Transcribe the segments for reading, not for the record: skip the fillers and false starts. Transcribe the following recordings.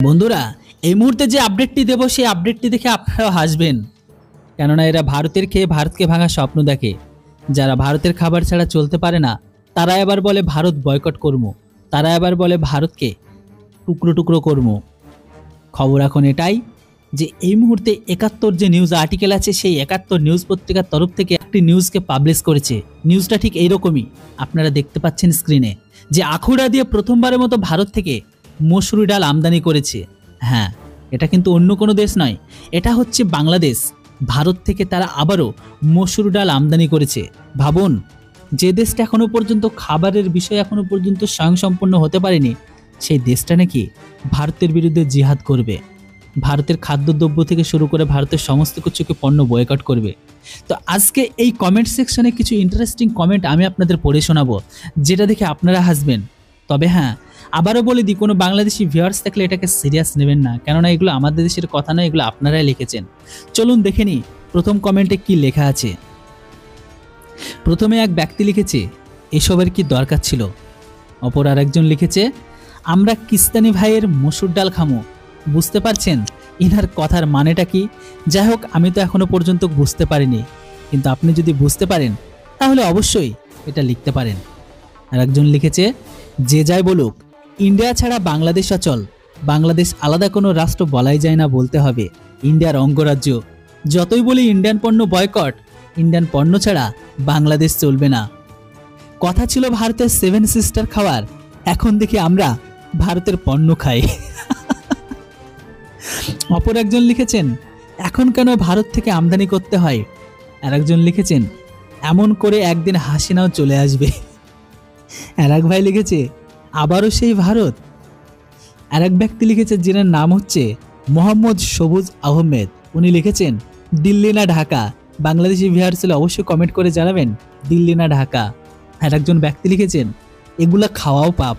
বন্ধুরা, এই মুহূর্তে যে আপডেটটি দেব সেই আপডেটটি দেখে আপনারাও হাসবেন, কেননা এরা ভারতের খেয়ে ভারতকে ভাঙার স্বপ্ন দেখে। যারা ভারতের খাবার ছাড়া চলতে পারে না তারা এবার বলে ভারত বয়কট করবো, তারা এবার বলে ভারতকে টুকরো টুকরো করবো। খবর এখন এটাই যে এই মুহূর্তে ৭১ যে নিউজ আর্টিকেল আছে সেই ৭১ নিউজ পত্রিকার তরফ থেকে একটি নিউজকে পাবলিশ করেছে। নিউজটা ঠিক এইরকমই, আপনারা দেখতে পাচ্ছেন স্ক্রিনে, যে আখুড়া দিয়ে প্রথমবারের মতো ভারত থেকে মসুরি ডাল আমদানি করেছে। হ্যাঁ, এটা কিন্তু অন্য কোনো দেশ নয়, এটা হচ্ছে বাংলাদেশ। ভারত থেকে তারা আবারও মসুর ডাল আমদানি করেছে। ভাবুন, যে দেশটা এখনো পর্যন্ত খাবারের বিষয়ে এখনো পর্যন্ত স্বয়ংসম্পূর্ণ হতে পারেনি, সেই দেশটা নাকি ভারতের বিরুদ্ধে জিহাদ করবে, ভারতের খাদ্যদ্রব্য থেকে শুরু করে ভারতের সমস্ত কিছুকে পণ্য বয়কট করবে। তো আজকে এই কমেন্ট সেকশনে কিছু ইন্টারেস্টিং কমেন্ট আমি আপনাদের পড়ে শোনাবো, যেটা দেখে আপনারা হাসবেন। তবে হ্যাঁ, আবারও বলে দিই, কোনো বাংলাদেশি ভিউয়ার্স থাকলে এটাকে সিরিয়াস নেবেন না, কেননা এগুলো আমাদের দেশের কথা নয়, এগুলো আপনারাই লিখেছেন। চলুন দেখে নিই প্রথম কমেন্টে কি লেখা আছে। প্রথমে এক ব্যক্তি লিখেছে, এসবের কি দরকার ছিল। অপর আরেকজন লিখেছে, আমরা কিস্তানি ভাইয়ের মসুর ডাল খামো। বুঝতে পারছেন ইনার কথার মানেটা কি? যাই হোক, আমি তো এখনো পর্যন্ত বুঝতে পারিনি, কিন্তু আপনি যদি বুঝতে পারেন তাহলে অবশ্যই এটা লিখতে পারেন। আরেকজন লিখেছে, যে যাই বলুক, ইন্ডিয়া ছাড়া বাংলাদেশ অচল। বাংলাদেশ আলাদা কোনো রাষ্ট্র বলাই যায় না, বলতে হবে ইন্ডিয়ার অঙ্গরাজ্য। যতই বলি ইন্ডিয়ান পণ্য বয়কট, ইন্ডিয়ান পণ্য ছাড়া বাংলাদেশ চলবে না। কথা ছিল ভারতের 7 সিস্টার খাওয়ার, এখন দেখি আমরা ভারতের পণ্য খাই। অপর একজন লিখেছেন, এখন কেন ভারত থেকে আমদানি করতে হয়। আর একজন লিখেছেন, এমন করে একদিন হাসিনাও চলে আসবে। আর এক ভাই লিখেছে, আবারও সেই ভারত। আর এক ব্যক্তি লিখেছে, যিনার নাম হচ্ছে মোহাম্মদ সবুজ আহমেদ। উনি লিখেছেন, দিল্লি না ঢাকা। বাংলাদেশি ভিউয়ার্স হলে অবশ্যই কমেন্ট করে জানাবেন দিল্লি না ঢাকা। আর একজন ব্যক্তি লিখেছেন, এগুলা খাওয়াও পাপ।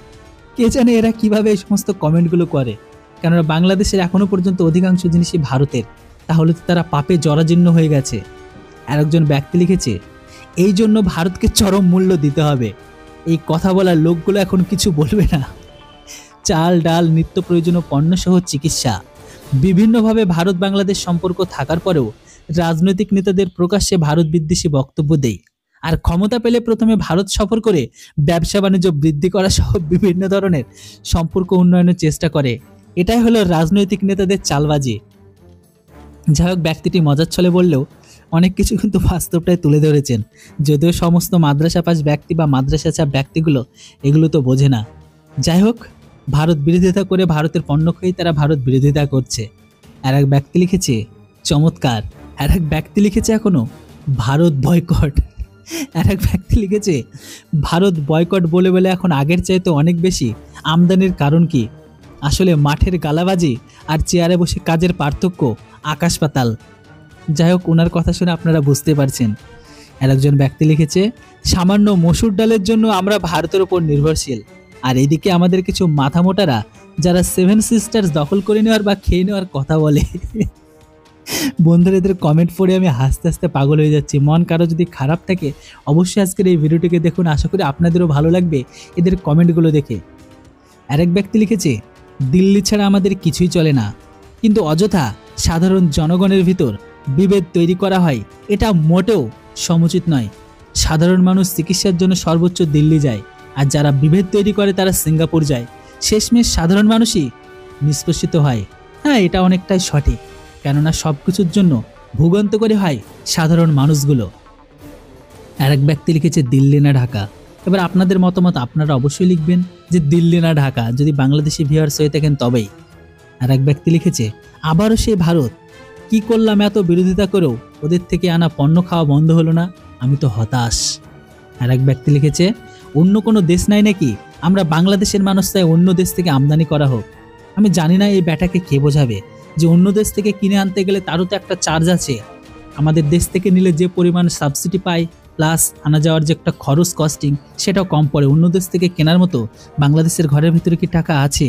কে জানে এরা কিভাবে এই সমস্ত কমেন্টগুলো করে, কেননা বাংলাদেশের এখনো পর্যন্ত অধিকাংশ জিনিসই ভারতের, তাহলে তো তারা পাপে জরাজীর্ণ হয়ে গেছে। আর একজন ব্যক্তি লিখেছে, এই জন্য ভারতকে চরম মূল্য দিতে হবে। এই কথা বলার লোকগুলো এখন কিছু বলবে না। চাল ডাল নিত্য প্রয়োজনীয় পণ্য সহ চিকিৎসা, বিভিন্নভাবে ভারত বাংলাদেশ সম্পর্ক থাকার পরেও রাজনৈতিক নেতাদের প্রকাশ্যে ভারত বিদ্বেষী বক্তব্য দেয়, আর ক্ষমতা পেলে প্রথমে ভারত সফর করে ব্যবসা বাণিজ্য বৃদ্ধি করা সহ বিভিন্ন ধরনের সম্পর্ক উন্নয়নের চেষ্টা করে। এটাই হলো রাজনৈতিক নেতাদের চালবাজি। যাই হোক, ব্যক্তিটি মজার ছলে বললেও অনেক কিছু কিন্তু বাস্তবটাই তুলে ধরেছেন, যদিও সমস্ত মাদ্রাসা পাস ব্যক্তি বা মাদ্রাসা চা ব্যক্তিগুলো এগুলো তো বোঝে না। যাই হোক, ভারত বিরোধিতা করে ভারতের পণ্য খেয়েই তারা ভারত বিরোধিতা করছে। আর এক ব্যক্তি লিখেছে, চমৎকার। আর এক ব্যক্তি লিখেছে, এখনো ভারত বয়কট। আর এক ব্যক্তি লিখেছে, ভারত বয়কট বলে বলে এখন আগের চাইতে অনেক বেশি আমদানির কারণ কি? আসলে মাঠের গালাবাজি আর চেয়ারে বসে কাজের পার্থক্য আকাশ পাতাল। যাই হোক, ওনার কথা শুনে আপনারা বুঝতে পারছেন। আর একজন ব্যক্তি লিখেছে, সামান্য মসুর ডালের জন্য আমরা ভারতের উপর নির্ভরশীল, আর এদিকে আমাদের কিছু মাথামোটারা যারা 7 সিস্টার্স দখল করে নেওয়ার বা খেয়ে নেওয়ার কথা বলে। বন্ধুরা, এদের কমেন্ট পড়ে আমি হাসতে হাসতে পাগল হয়ে যাচ্ছি। মন কারো যদি খারাপ থাকে অবশ্যই আজকের এই ভিডিওটিকে দেখুন, আশা করি আপনাদেরও ভালো লাগবে এদের কমেন্টগুলো দেখে। আরেক ব্যক্তি লিখেছে, দিল্লি ছাড়া আমাদের কিছুই চলে না, কিন্তু অযথা সাধারণ জনগণের ভিতর বিভেদ তৈরি করা হয়, এটা মোটেও সমুচিত নয়। সাধারণ মানুষ চিকিৎসার জন্য সর্বোচ্চ দিল্লি যায়, আর যারা বিভেদ তৈরি করে তারা সিঙ্গাপুর যায়। শেষমেশ সাধারণ মানুষই নিষ্পেষিত হয়। হ্যাঁ, এটা অনেকটাই সঠিক, কেননা সব কিছুর জন্য ভোগান্তকরী হয় সাধারণ মানুষগুলো। আর এক ব্যক্তি লিখেছে, দিল্লি না ঢাকা। এবার আপনাদের মতামত আপনারা অবশ্যই লিখবেন যে দিল্লি না ঢাকা, যদি বাংলাদেশি ভিউয়ার্স হয়ে থাকেন তবেই। আর এক ব্যক্তি লিখেছে, আবারও সেই ভারত। কি করলাম এত বিরোধিতা করেও ওদের থেকে আনা পণ্য খাওয়া বন্ধ হলো না, আমি তো হতাশ। আর এক ব্যক্তি লিখেছে, অন্য কোনো দেশ নাই নাকি, আমরা বাংলাদেশের মানুষ তাই অন্য দেশ থেকে আমদানি করা হোক। আমি জানি না এই ব্যাটাকে কে বোঝাবে যে অন্য দেশ থেকে কিনে আনতে গেলে তারও তো একটা চার্জ আছে। আমাদের দেশ থেকে নিলে যে পরিমাণ সাবসিডি পায় প্লাস আনা যাওয়ার যে একটা খরচ কস্টিং, সেটাও কম পড়ে। অন্য দেশ থেকে কেনার মতো বাংলাদেশের ঘরের ভিতরে কি টাকা আছে?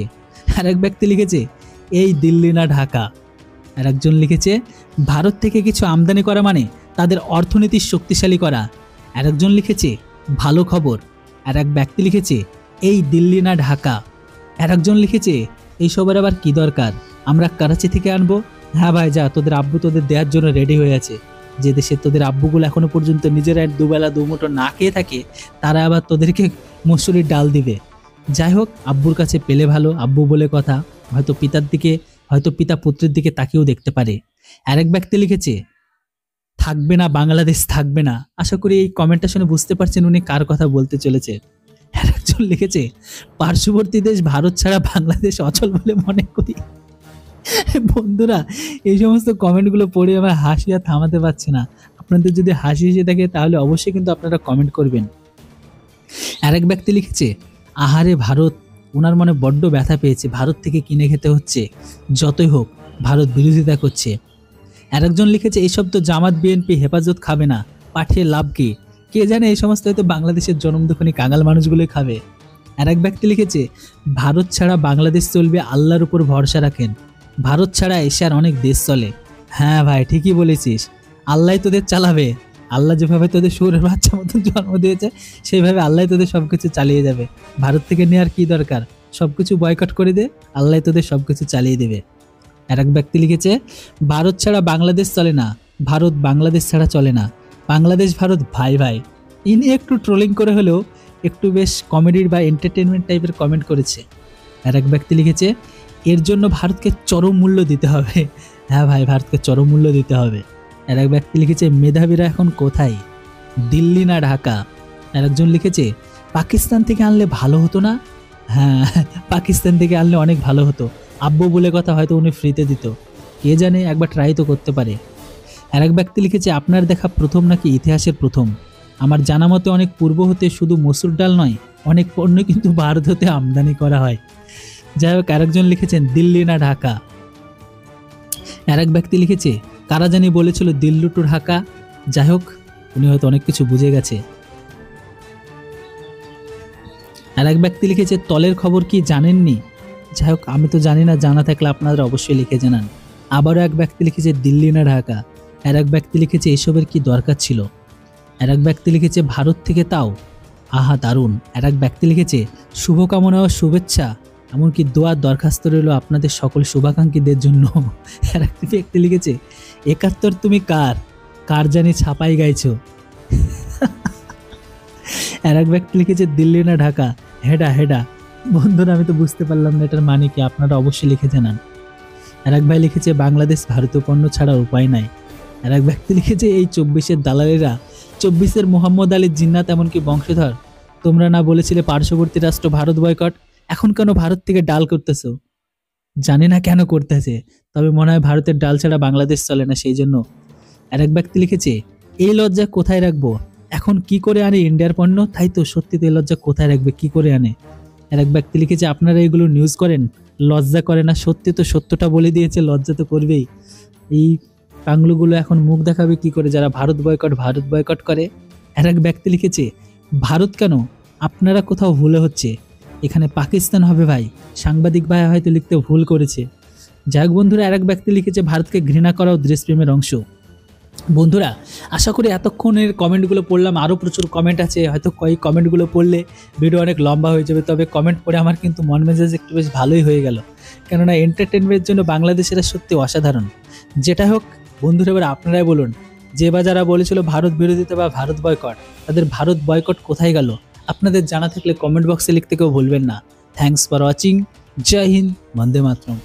আর এক ব্যক্তি লিখেছে, এই দিল্লি না ঢাকা। আর একজন লিখেছে, ভারত থেকে কিছু আমদানি করা মানে তাদের অর্থনীতি শক্তিশালী করা। আর একজন লিখেছে, ভালো খবর। আর এক ব্যক্তি লিখেছে, এই দিল্লি না ঢাকা। আর একজন লিখেছে, এইসবের আবার কি দরকার, আমরা করাচি থেকে আনবো। হ্যাঁ ভাই যা, তোদের আব্বু তোদের দেওয়ার জন্য রেডি হয়ে আছে। যে দেশে তোদের আব্বুগুলো এখনো পর্যন্ত নিজেরা দুবেলা দুমুঠো না খেয়ে থাকে, তারা আবার তোদেরকে মসুরির ডাল দিবে। যাই হোক, আব্বুর কাছে পেলে ভালো, আব্বু বলে কথা, হয়তো পিতার দিকে, হয়তো পিতা পুত্রের দিকে তাকেও দেখতে পারে। আরেক ব্যক্তি লিখেছে, থাকবে না বাংলাদেশ, থাকবে না। আশা করি এই কমেন্টটা শুনে বুঝতে পারছেন উনি কার কথা বলতে চলেছে। আরেকজন লিখেছে, পার্শ্ববর্তী দেশ ভারত ছাড়া বাংলাদেশ অচল বলে মনে করি। বন্ধুরা, এই সমস্ত কমেন্টগুলো পড়ে আমার হাসি আর থামাতে পারছে না। আপনাদের যদি হাসি এসে থাকে তাহলে অবশ্যই কিন্তু আপনারা কমেন্ট করবেন। আরেক ব্যক্তি লিখেছে, আহারে ভারত, ওনার মনে বড্ড ব্যথা পেয়েছে, ভারত থেকে কিনে খেতে হচ্ছে, যতই হোক ভারত বিরোধিতা করছে। আরেকজন লিখেছে, এইসব তো জামাত বিএনপি হেফাজত খাবে না, পাঠিয়ে লাভ কি, কে জানে এই সমস্ত হয়তো বাংলাদেশের জনমদুখনি কাঙাল মানুষগুলোই খাবে। আরেক ব্যক্তি লিখেছে, ভারত ছাড়া বাংলাদেশ চলবে, আল্লাহর উপর ভরসা রাখেন, ভারত ছাড়া এশিয়ার অনেক দেশ চলে। হ্যাঁ ভাই, ঠিকই বলেছিস, আল্লাহ তোদের চালাবে। আল্লাহ যেভাবে তোদের সুরের বাচ্চা মতন জন্ম দিয়েছে, সেইভাবে আল্লাহ তোদের সবকিছু চালিয়ে যাবে। ভারত থেকে নেওয়ার কি দরকার, সবকিছু বয়কট করে দে, আল্লাহ তোদের সবকিছু চালিয়ে দেবে। আরেক ব্যক্তি লিখেছে, ভারত ছাড়া বাংলাদেশ চলে না, ভারত বাংলাদেশ ছাড়া চলে না, বাংলাদেশ ভারত ভাই ভাই। ইনি একটু ট্রোলিং করে হলেও একটু বেশ কমেডির বা এন্টারটেনমেন্ট টাইপের কমেন্ট করেছে। আরেক ব্যক্তি লিখেছে, এর জন্য ভারতকে চরম মূল্য দিতে হবে। হ্যাঁ ভাই, ভারতকে চরম মূল্য দিতে হবে। আরেক ব্যক্তি লিখেছে, মেধাবীরা এখন কোথায়, দিল্লি না ঢাকা। আরেকজন লিখেছে, পাকিস্তান থেকে আনলে ভালো হতো না। হ্যাঁ, পাকিস্তান থেকে আনলে অনেক ভালো হতো, আব্বু বলে কথা, হয়তো উনি ফ্রিতে দিত, কে জানে, একবার ট্রাই তো করতে পারে। আরেক ব্যক্তি লিখেছে, আপনার দেখা প্রথম নাকি ইতিহাসের প্রথম, আমার জানা মতে অনেক পূর্ব হতে শুধু মসুর ডাল নয়, অনেক পণ্য কিন্তু ভারত হতে আমদানি করা হয়। যাই হোক, আরেকজন লিখেছেন, দিল্লি না ঢাকা। আরেক ব্যক্তি লিখেছে, কারা জানি বলেছিল দিল্লি টু ঢাকা। যাই হোক, উনি হয়তো অনেক কিছু বুঝে গেছে। আরেক ব্যক্তি লিখেছে, তলের খবর কি জানেননি। যাই হোক, আমি তো জানি না, জানা থাকলে আপনারা অবশ্যই লিখে জানান। আবারও এক ব্যক্তি লিখেছে, দিল্লি না ঢাকা। আর এক ব্যক্তি লিখেছে, এসবের কি দরকার ছিল। আর এক ব্যক্তি লিখেছে, ভারত থেকে তাও, আহা দারুণ। আর এক ব্যক্তি লিখেছে, শুভকামনা ও শুভেচ্ছা, এমনকি দোয়ার দরখাস্ত রইল আপনাদের সকল শুভাকাঙ্ক্ষীদের জন্য। আর এক ব্যক্তি লিখেছে, ৭১ তুমি কার, কার জানি ছাপাই গাইছো। আর এক ব্যক্তি লিখেছে, দিল্লি না ঢাকা, হেডা হেডা। বন্ধুরা, আমি তো বুঝতে পারলাম না এটার মানে কি, আপনারা অবশ্যই লিখে জানান। আর এক ভাই লিখেছে, বাংলাদেশ ভারতীয় পণ্য ছাড়া উপায় নাই। আর এক ব্যক্তি লিখেছে, এই ২৪-এর দালালেরা, ২৪-এর মোহাম্মদ আলী জিন্নাত এমনকি বংশধর, তোমরা না বলেছিলে পার্শ্ববর্তী রাষ্ট্র ভারত বয়কট, এখন কেন ভারত থেকে ডাল করতেছো। জানি না কেন করতেছে, তবে মনে হয় ভারতের ডাল ছাড়া বাংলাদেশ চলে না, সেই জন্য। আর এক ব্যক্তি লিখেছে, এই লজ্জা কোথায় রাখবো, এখন কি করে আনে ইন্ডিয়ার পণ্য, তাই তো, সত্যি তো এই লজ্জা কোথায় রাখবে, কি করে আনে। আর এক ব্যক্তি লিখেছে, আপনারা এগুলো নিউজ করেন, লজ্জা করে না, সত্যি তো সত্যটা বলে দিয়েছে, লজ্জা তো করবেই। এই পাগলুগুলো এখন মুখ দেখাবে কি করে, যারা ভারত বয়কট করে। আর এক ব্যক্তি লিখেছে, ভারত কেন, আপনারা কোথাও ভুলে হচ্ছে, এখানে পাকিস্তান হবে ভাই, সাংবাদিক ভাই হয়তো লিখতে ভুল করেছে। যাই হোক বন্ধুরা, আর এক ব্যক্তি লিখেছে, ভারতকে ঘৃণা করাও দেশপ্রেমের অংশ। বন্ধুরা, আশা করি এতক্ষণের কমেন্টগুলো পড়লাম, আরও প্রচুর কমেন্ট আছে, হয়তো কয়েক কমেন্টগুলো পড়লে ভিডিও অনেক লম্বা হয়ে যাবে, তবে কমেন্ট পড়ে আমার কিন্তু মন মেজাজ একটু বেশ ভালোই হয়ে গেল, কেননা এন্টারটেনমেন্টের জন্য বাংলাদেশেরা সত্যি অসাধারণ। যেটা হোক বন্ধুরা, এবার আপনারাই বলুন, যে বা যারা বলেছিল ভারত বিরোধিতা বা ভারত বয়কট, তাদের ভারত বয়কট কোথায় গেল, আপনাদের জানা থাকলে কমেন্ট বক্সে লিখতে কেউ ভুলবেন না। থ্যাঙ্কস ফর ওয়াচিং, জয় হিন্দ, বন্দে মাতরম।